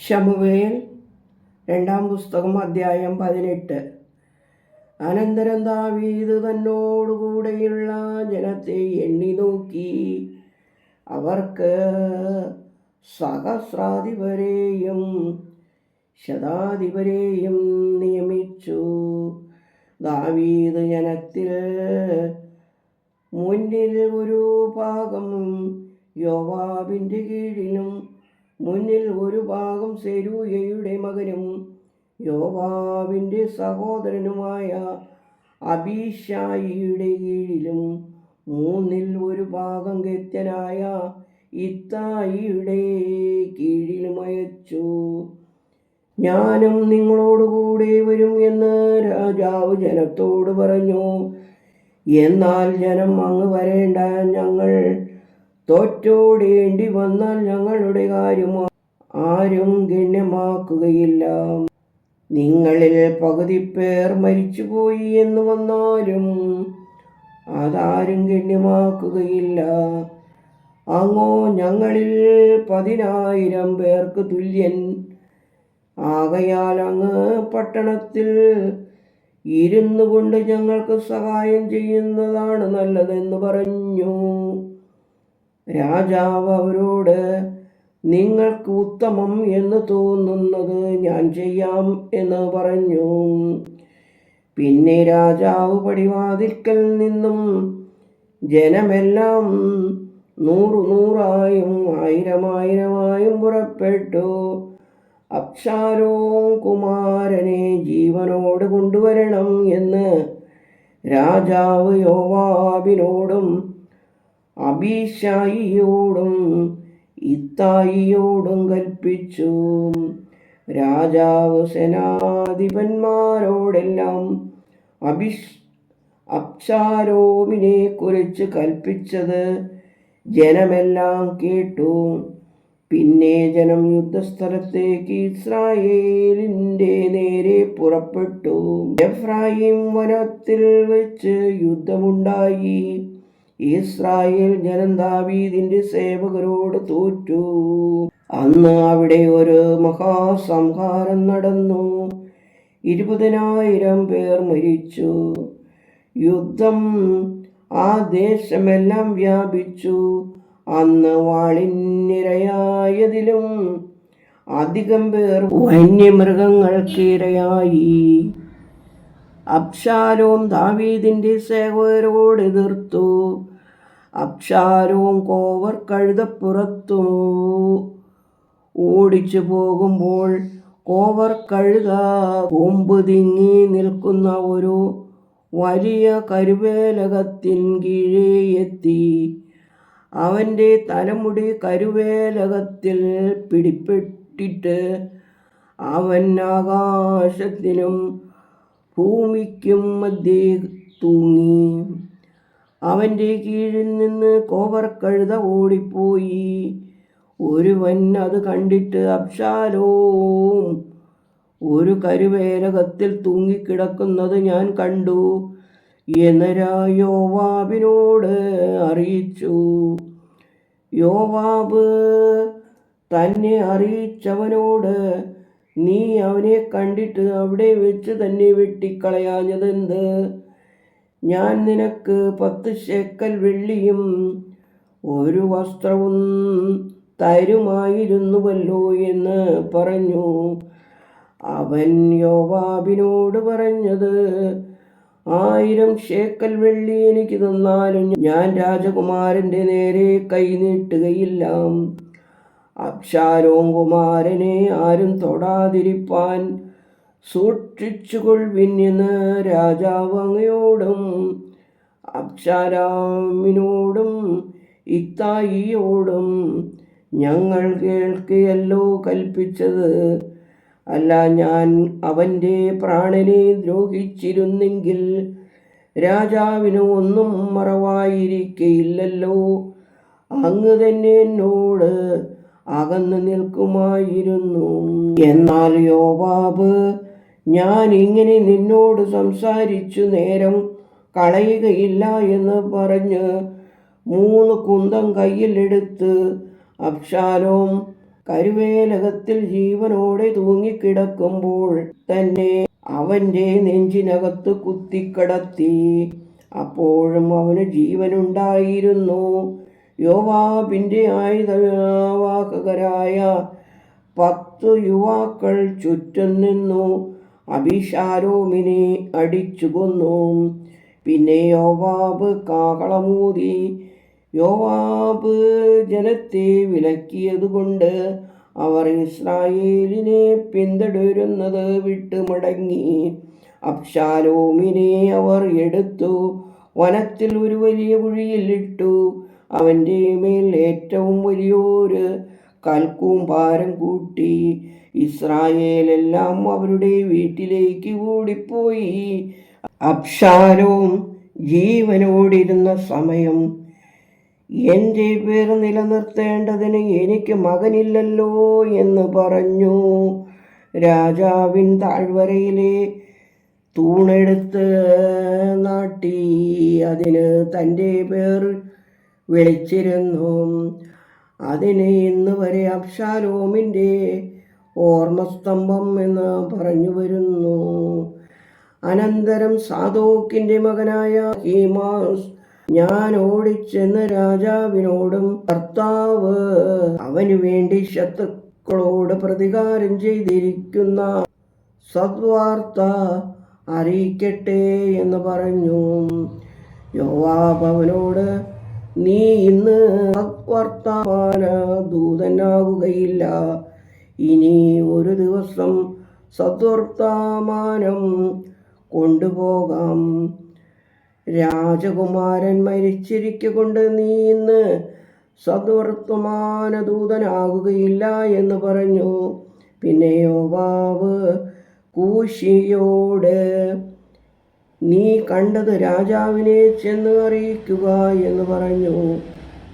ശമൂവേൽ രണ്ടാം പുസ്തകം അധ്യായം 18. അനന്തരം ദാവീദ് തന്നോടുകൂടെയുള്ള ജനത്തെ എണ്ണി നോക്കി അവർക്ക് സഹസ്രാധിപരെയും ശതാധിപരെയും നിയമിച്ചു. ദാവീദ് ജനത്തിൽ മുന്നിൽ ഒരു ഭാഗം യോവാബിൻ്റെ കീഴിലും മുന്നിൽ ഒരു ഭാഗം സെരൂയയുടെ മകനും യോവാബിൻ്റെ സഹോദരനുമായ അബീശായിയുടെ കീഴിലും മൂന്നിൽ ഒരു ഭാഗം ഗത്യനായ ഇത്തായിയുടെ കീഴിലും അയച്ചു. ഞാനും നിങ്ങളോടുകൂടെ വരും എന്ന് രാജാവ് ജനത്തോട് പറഞ്ഞു. എന്നാൽ ജനം അങ്ങ് വരേണ്ട, ഞങ്ങൾ തോറ്റോടേണ്ടി വന്നാൽ ഞങ്ങളുടെ കാര്യം ആരും ഗണ്യമാക്കുകയില്ല. നിങ്ങളിൽ പകുതി പേർ മരിച്ചുപോയി എന്ന് വന്നാലും അതാരും ഗണ്യമാക്കുകയില്ല. അങ്ങോ ഞങ്ങളിൽ 10,000 പേർക്ക് തുല്യൻ. ആകയാൽ അങ്ങ് പട്ടണത്തിൽ ഇരുന്നു കൊണ്ട് ഞങ്ങൾക്ക് സഹായം ചെയ്യുന്നതാണ് നല്ലതെന്ന് പറഞ്ഞു. രാജാവ് അവരോട്, നിങ്ങൾക്ക് ഉത്തമം എന്ന് തോന്നുന്നത് ഞാൻ ചെയ്യാം എന്ന് പറഞ്ഞു. പിന്നെ രാജാവ് പടിവാതിൽക്കൽ നിന്നും ജനമെല്ലാം 100,100 1000 പുറപ്പെട്ടു. അബ്ശാലോം കുമാരനെ ജീവനോട് കൊണ്ടുവരണം എന്ന് രാജാവ് യോവാബിനോടും അബീശായിയോടും ഇത്തായിയോടും കൽപ്പിച്ചു. രാജാവ് സേനാധിപന്മാരോടെല്ലാം അബ്ശാലോമിനെ കുറിച്ച് കൽപ്പിച്ചത് ജനമെല്ലാം കേട്ടു. പിന്നെ ജനം യുദ്ധസ്ഥലത്തേക്ക് ഇസ്രായേലിൻ്റെ നേരെ പുറപ്പെട്ടു. എഫ്രായിം വനത്തിൽ വെച്ച് യുദ്ധമുണ്ടായി. ഇസ്രായേൽ ജനം ദാവീദിന്റെ സേവകരോട് തോറ്റു. അന്ന് അവിടെ ഒരു മഹാസംഹാരം നടന്നു. 20,000 പേർ മരിച്ചു. യുദ്ധം ആ ദേശമെല്ലാം വ്യാപിച്ചു. അന്ന് വാളിനിരയായതിലും അധികം പേർ വന്യമൃഗങ്ങൾക്ക് ഇരയായി. അബ്ശാലോം ദാവീദിന്റെ സേവകരോട് എതിർത്തു. അബ്ശാലോം കോവർ കഴുതപ്പുറത്തു ഓടിച്ചു പോകുമ്പോൾ കോവർ കഴുത കൊമ്പ് തിങ്ങി നിൽക്കുന്ന ഒരു വലിയ കരുവേലകത്തിൻ കീഴേ എത്തി. അവൻ്റെ തലമുടി കരുവേലകത്തിൽ പിടിപ്പെട്ടിട്ട് അവൻ ആകാശത്തിനും ഭൂമിക്കും മധ്യേ തൂങ്ങി. അവൻ്റെ കീഴിൽ നിന്ന് കോവർ കഴുത ഓടിപ്പോയി. ഒരുവൻ അത് കണ്ടിട്ട്, അബ്ശാലോം ഒരു കരുവേലകത്തിൽ തൂങ്ങിക്കിടക്കുന്നത് ഞാൻ കണ്ടു എന്ന് യോവാബിനോട് അറിയിച്ചു. യോവാബ് തന്നെ അറിയിച്ചവനോട്, നീ അവനെ കണ്ടിട്ട് അവിടെ വെച്ച് തന്നെ വെട്ടിക്കളയാഞ്ഞതെന്ത്? ഞാൻ നിനക്ക് 10 ശേക്കൽ വെള്ളിയും ഒരു വസ്ത്രവും തരുമായിരുന്നുവല്ലോ എന്ന് പറഞ്ഞു. അവൻ യോവാബിനോട് പറഞ്ഞത്, 1000 ശേക്കൽ വെള്ളി എനിക്ക് തന്നാലും ഞാൻ രാജകുമാരൻ്റെ നേരെ കൈ നീട്ടുകയില്ല. അബ്ശാലോം കുമാരനെ ആരും തൊടാതിരിപ്പാൻ സൂക്ഷിച്ചുകൊള്ളുവിൻ എന്ന് രാജാവ് അങ്ങയോടും അബ്ശാലോമിനോടും ഇത്തായിയോടും ഞങ്ങൾ കേൾക്കുകയല്ലോ കൽപ്പിച്ചത്. അല്ല, ഞാൻ അവൻ്റെ പ്രാണനെ ദ്രോഹിച്ചിരുന്നെങ്കിൽ രാജാവിന് ഒന്നും മറവായിരിക്കയില്ലല്ലോ. അങ്ങ് തന്നെ എന്നോട് അകന്നു നിൽക്കുമായിരുന്നു. എന്നാൽ യോവാബ്, ഞാൻ ഇങ്ങനെ നിന്നോട് സംസാരിച്ചു നേരം കളയുകയില്ല എന്ന് പറഞ്ഞ് 3 കുന്തം കയ്യിലെടുത്ത് അബ്ശാലോം കരുവേലകത്തിൽ ജീവനോടെ തൂങ്ങിക്കിടക്കുമ്പോൾ തന്നെ അവൻ്റെ നെഞ്ചിനകത്ത് കുത്തിക്കടത്തി. അപ്പോഴും അവന് ജീവനുണ്ടായിരുന്നു. യോവാബിൻ്റെ ആയുധവാഹകരായ 10 യുവാക്കൾ ചുറ്റും നിന്നു അബീശാലോമിനെ അടിച്ചു കൊന്നു. പിന്നെ യോവാബ് കാഹളമൂതി. യോവാബ് ജനത്തെ വിലക്കിയതുകൊണ്ട് അവർ ഇസ്രായേലിനെ പിന്തുടരുന്നത് വിട്ടു മടങ്ങി. അബ്ശാലോമിനെ അവർ എടുത്തു വനത്തിൽ ഒരു വലിയ കുഴിയിൽ ഇട്ടു. അവൻ്റെ മേൽ ഏറ്റവും വലിയൊരു കൽക്കൂമ്പാരം കൂട്ടി. ഇസ്രായേലെല്ലാം അവരുടെ വീട്ടിലേക്ക് ഓടിപ്പോയി. അബ്ശാലോം ജീവനോടിരുന്ന സമയം, എൻ്റെ പേർ നിലനിർത്തേണ്ടതിന് എനിക്ക് മകനില്ലല്ലോ എന്ന് പറഞ്ഞു. രാജാവിൻ താഴ്വരയിലെ തൂണെടുത്ത് നാട്ടി അതിന് തൻ്റെ പേർ വിളിച്ചിരുന്നു. അതിന് ഇന്ന് വരെ അബ്ശാലോമിൻ്റെ ഓർമ്മസ്തംഭം എന്ന് പറഞ്ഞു വരുന്നു. അനന്തരം സാദോക്കിൻ്റെ മകനായ അഹീമാസ് ഞാൻ ഓടിച്ചെന്ന് രാജാവിനോടും കർത്താവ് അവനു വേണ്ടി ശത്രുക്കളോട് പ്രതികാരം ചെയ്തിരിക്കുന്ന സദ്വാർത്ത അറിയിക്കട്ടെ എന്ന് പറഞ്ഞു. യോവാബ് അവനോട്, നീ ഇന്ന് സദ്വർത്തമാന ദൂതനാകുകയില്ല. ഇനി ഒരു ദിവസം സദ്വർത്തമാനം കൊണ്ടുപോകാം. രാജകുമാരൻ മരിച്ചിരിക്കൊണ്ട് നീ ഇന്ന് സദ്വർത്തമാന ദൂതനാകുകയില്ല എന്ന് പറഞ്ഞു. പിന്നെ യോവാബ് കൂശിയോട്, നീ കണ്ടത് രാജാവിനെ ചെന്ന് അറിയിക്കുക എന്ന് പറഞ്ഞു.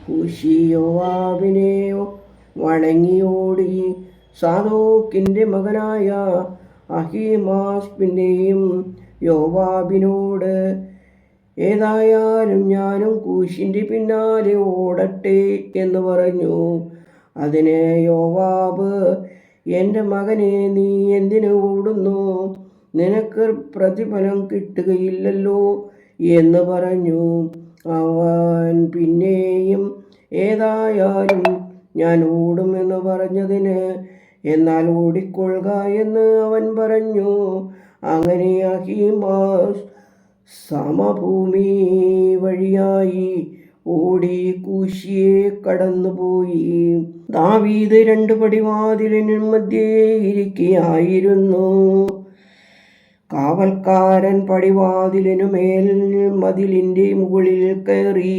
കൂശി യോവാബിനെ വണങ്ങിയോടി. സാദോക്കിൻ്റെ മകനായ അഹീമാസ് പിന്നെയും യോവാബിനോട്, ഏതായാലും ഞാനും കൂശിൻ്റെ പിന്നാലെ ഓടട്ടെ എന്ന് പറഞ്ഞു. അതിന് യോവാബ്, എൻ്റെ മകനെ, നീ എന്തിനു ഓടുന്നു? നിനക്ക് പ്രതിഫലം കിട്ടുകയില്ലല്ലോ എന്ന് പറഞ്ഞു. അവൻ പിന്നെയും, ഏതായാലും ഞാൻ ഓടുമെന്ന് പറഞ്ഞതിന്, എന്നാൽ ഓടിക്കൊള്ളുക എന്ന് അവൻ പറഞ്ഞു. അങ്ങനെ അഹീമാസ് സമഭൂമി വഴിയായി ഓടി കൂശിയെ കടന്നുപോയി. ദാവീദ് 2 പടിവാതിലിനു മധ്യേ ഇരിക്കുകയായിരുന്നു. കാവൽക്കാരൻ പടിവാതിലിനു മേൽ മതിലിൻ്റെ മുകളിൽ കയറി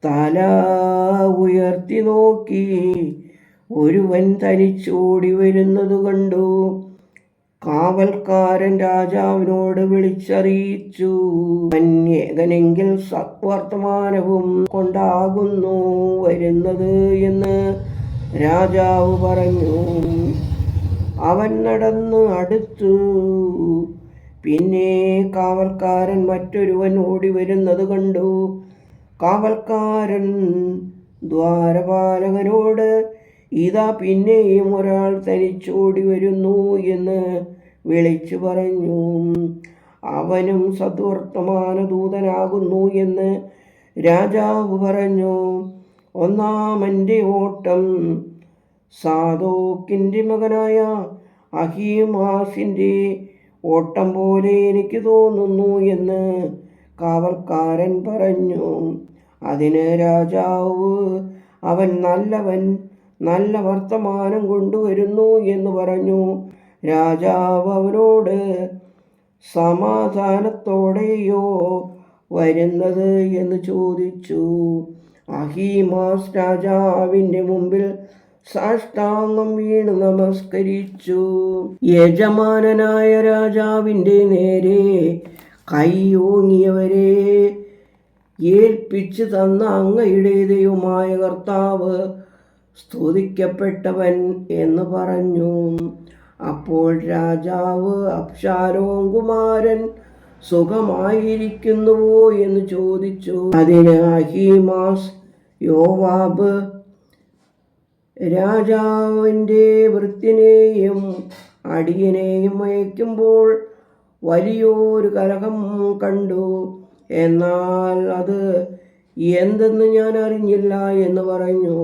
തല ഉയർത്തി നോക്കി. ഒരുവൻ തനിച്ചോടി വരുന്നത് കണ്ടു. കാവൽക്കാരൻ രാജാവിനോട് വിളിച്ചറിയിച്ചു, അവൻ ഏകനെങ്കിൽ സദ്വർത്തമാനവും കൊണ്ടാകുന്നു വരുന്നത് എന്ന് രാജാവ് പറഞ്ഞു. അവൻ നടന്ന് അടുത്തു. പിന്നെ കാവൽക്കാരൻ മറ്റൊരുവൻ ഓടി വരുന്നത് കണ്ടു. കാവൽക്കാരൻ ദ്വാരപാലകനോട്, ഇതാ പിന്നെയും ഒരാൾ തനിച്ചോടി വരുന്നു എന്ന് വിളിച്ചു പറഞ്ഞു. അവനും സദ്വർത്തമാന ദൂതനാകുന്നു എന്ന് രാജാവ് പറഞ്ഞു. ഒന്നാമൻ്റെ ഓട്ടം സാദോക്കിൻ്റെ മകനായ അഹീമാസിൻ്റെ ഓട്ടം പോലെ എനിക്ക് തോന്നുന്നു എന്ന് കാവൽക്കാരൻ പറഞ്ഞു. അതിന് രാജാവ്, അവൻ നല്ലവൻ, നല്ല വർത്തമാനം കൊണ്ടുവരുന്നു എന്ന് പറഞ്ഞു. രാജാവ് അവനോട്, സമാധാനത്തോടെയോ വരുന്നത് എന്ന് ചോദിച്ചു. അഹീമാസ് രാജാവിൻ്റെ മുമ്പിൽ സാഷ്ടാംഗം വീണ് നമസ്കരിച്ചു. യജമാനനായ രാജാവിൻ്റെ നേരെ കൈ ഓങ്ങിയവരെ ഏൽപ്പിച്ചു തന്ന അങ്ങയുടെ ദൈവമായ കർത്താവ് സ്തുതിക്കപ്പെട്ടവൻ എന്ന് പറഞ്ഞു. അപ്പോൾ രാജാവ്, അബ്ശാലോം കുമാരൻ സുഖമായിരിക്കുന്നുവോ എന്ന് ചോദിച്ചു. അതിന് അഹീമാസ്, യോവാബ് രാജാവിൻ്റെ ഭൃത്യനെയും അടിയനെയും അയക്കുമ്പോൾ വലിയൊരു കലഹം കണ്ടു. എന്നാൽ അത് എന്തെന്ന് ഞാൻ അറിഞ്ഞില്ല എന്ന് പറഞ്ഞു.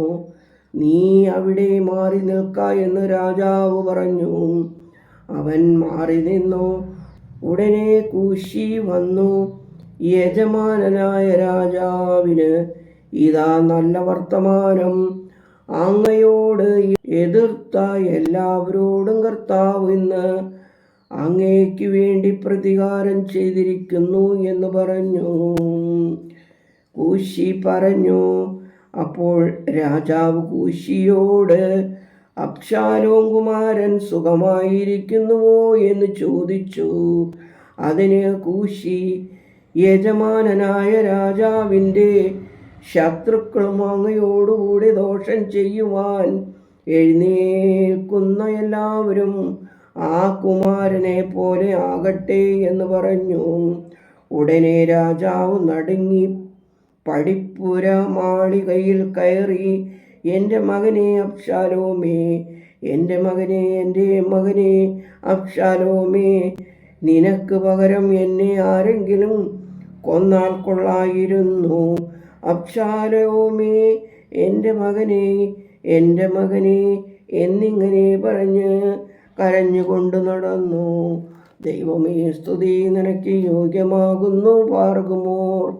നീ അവിടെ മാറി നിൽക്ക എന്ന് രാജാവ് പറഞ്ഞു. അവൻ മാറി നിന്നു. ഉടനെ കൂശി വന്നു. യജമാനനായ രാജാവിന് ഇതാ നല്ല വർത്തമാനം. അങ്ങയോട് എതിർത്ത എല്ലാവരോടും കർത്താവ് ഇന്ന് അങ്ങേക്ക് വേണ്ടി പ്രതികാരം ചെയ്തിരിക്കുന്നു എന്ന് പറഞ്ഞു. കൂശി പറഞ്ഞു. അപ്പോൾ രാജാവ് കൂശിയോട്, അബ്ശാലോം കുമാരൻ സുഖമായിരിക്കുന്നുവോ എന്ന് ചോദിച്ചു. അതിന് കൂശി, യജമാനനായ രാജാവിൻ്റെ ശത്രുക്കളും അങ്ങയോടുകൂടി ദോഷം ചെയ്യുവാൻ എഴുന്നേൽക്കുന്ന എല്ലാവരും ആ കുമാരനെ പോലെ ആകട്ടെ എന്ന് പറഞ്ഞു. ഉടനെ രാജാവ് നടുങ്ങി പടിപ്പുര മാളികയിൽ കയറി, എൻ്റെ മകനെ അബ്ശാലോമേ, എൻ്റെ മകനെ, എൻ്റെ മകനെ അബ്ശാലോമേ, നിനക്ക് പകരം എന്നെ ആരെങ്കിലും കൊന്നാൽ കൊള്ളായിരുന്നു. അബ്ശാലോമേ, എൻ്റെ മകനെ, എൻ്റെ മകനെ എന്നിങ്ങനെ പറഞ്ഞ് കരഞ്ഞുകൊണ്ട് നടന്നു. ദൈവമേ, സ്തുതി നിനക്ക് യോഗ്യമാകുന്നു. പാർക്കുമോർ.